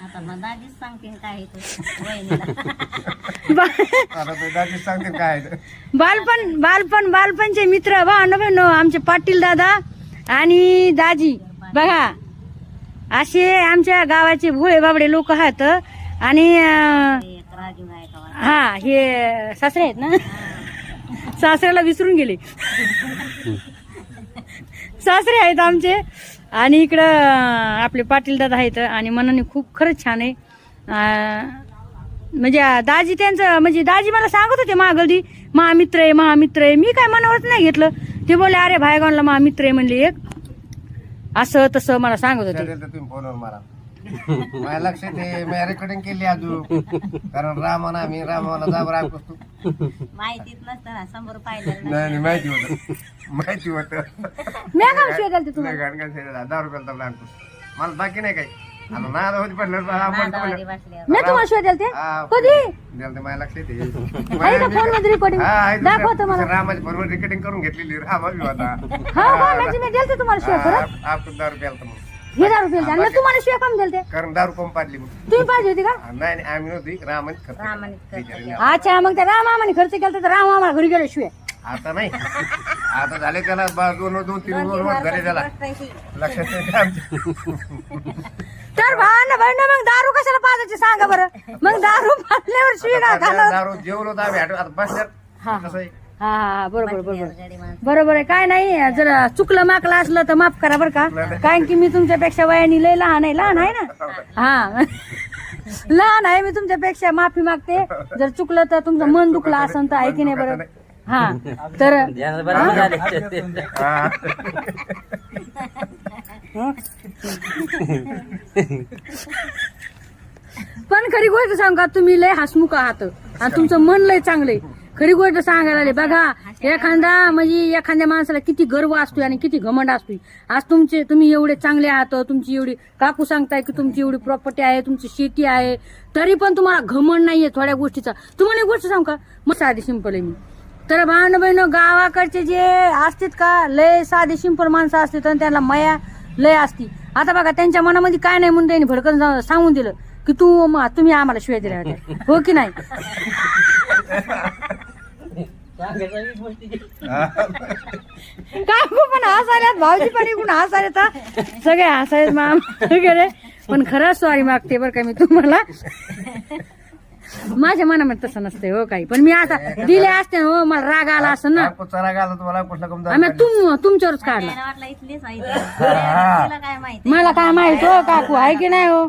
आता मग दादीच सांगतील काय आहे ते वहिनीला. आता ते दाजीच सांगतील काय आहे ते. बालपणचे मित्र भाऊ आमचे पाटील दादा आणि दाजी बघा असे आमच्या गावाचे भोळे बाबडे लोक आहेत. आणि एक राजू आहे का वाला. हा हे सासरे आहेत ना, सासऱ्याला विसरून गेले. सासरे आहेत आमचे आणि इकडं आपले पाटील दादा आहेत आणि मनाने खूप खरंच छान आहे. म्हणजे दाजी त्यांचं म्हणजे दाजी मला सांगत होते महागल्दी महामित्र आहे. मी काय मनावरच नाही घेतलं. ते बोलले अरे भायगावला महामित्र आहे म्हणले एक, असं तसं मला सांगत होते. विचारेल तर तुम्ही फोनवर मला. माझ्या लक्षात आहे मी रेकॉर्डिंग केली अजून, कारण रामाला जाबर ऐकतो. माहितीच नसतं ना, समोर पाहिलं नाही माहिती होत मी काय शिवाय घालते तुम्हाला. 10 रुपयाला तर आणतो मला बाकी नाही काही. आता नाद होती पडलं नादावाडी बसल्यावर. मी तुम्हाला शिवाय द्याल ते हा. कधी माझ्या लक्षात आहे का फोन मध्ये रेकॉर्डिंग दाखवतो मला. रामाची फोनवर रेकॉर्डिंग करून घेतलेली रामा बी होता. हा म्हणजे मी दिलते तुम्हाला शिवाय खरं. आपण 10 रुपयाला तर मग हे 10 रुपये आणि मग तुम्हाला शिवाय कम दिलते. कारण 10 रुपये पाडली मग. तुम्ही पाहिजे होती का. नाही आम्ही नव्हती रामाने खर्च केला. रामाने खर्च बिचारीने. अच्छा मग त्या रामाने खर्च केला तर राम आम्हाला घरी गेलो शिवाय. आता नाही, आता झाले त्याला 2-3 वर्ष झाले त्याला. लक्षात नाही आमच्या. तर भांडण मग दारू कशाला पाजायचे सांगा बरं. मग दारू पाजल्यावर शिवाय आता घालणार. दारू जेवलो तर आम्ही आता बसल्यात हा. कसं आहे. हा बरोबर गडी माणसं. बरोबर आहे. काय नाही जर चुकलं माकलं असलं तर माफ करा बरं का. कारण की मी तुमच्यापेक्षा वयाने लय लहान आहे ना. हा लहान आहे मी तुमच्यापेक्षा, माफी मागते. जर चुकलं तर तुमचं मन दुखलं असं तर आहे की नाही बरं. हा तर हा. पण खरी गोष्ट सांगू का, तुम्ही लय हसमुख आहात आणि तुमचं मन लय चांगलंय. खरी गोष्ट सांगायला आले बघा, एखाद्या माणसाला किती गर्व असतोय आणि किती घमंड असतोय. आज तुम्ही एवढे चांगले आहात, तुमची एवढी काकू सांगताय की तुमची एवढी प्रॉपर्टी आहे, तुमची शेती आहे, तरी पण तुम्हाला घमंड नाहीये थोड्या गोष्टीचा. तुम्हाला एक गोष्ट सांगू का, मग साधी सिंपल आहे मी. तर भावना बहिण गावाकडचे जे असतात का लय साधे सिंपल माणसं असतात आणि त्यांना माया लय असती. आता बघा त्यांच्या मनामध्ये काय नाही म्हणून त्यांनी भडकन सांगून दिलं की तुम्ही आम्हाला शिवाय दिल्या होत्या, हो की नाही. काकू पण हसायल्यात, भाऊजी पण इकडून हसायला, सगळे हसायत माम वगैरे. पण खरंच सॉरी मागते बरं का मी तुम्हाला. माझ्या मनामध्ये तसं नसतंय हो काही. पण मी आता दिले असते हो, मला राग आला असं ना. चरा गाला तुम्हाला कुठला कम आम्ही तुमच्यावरच काढला. त्याला वाटलं इथलीच आहे ती. तिला काय माहिती. मला काय माहित हो काकू आहे की नाही हो.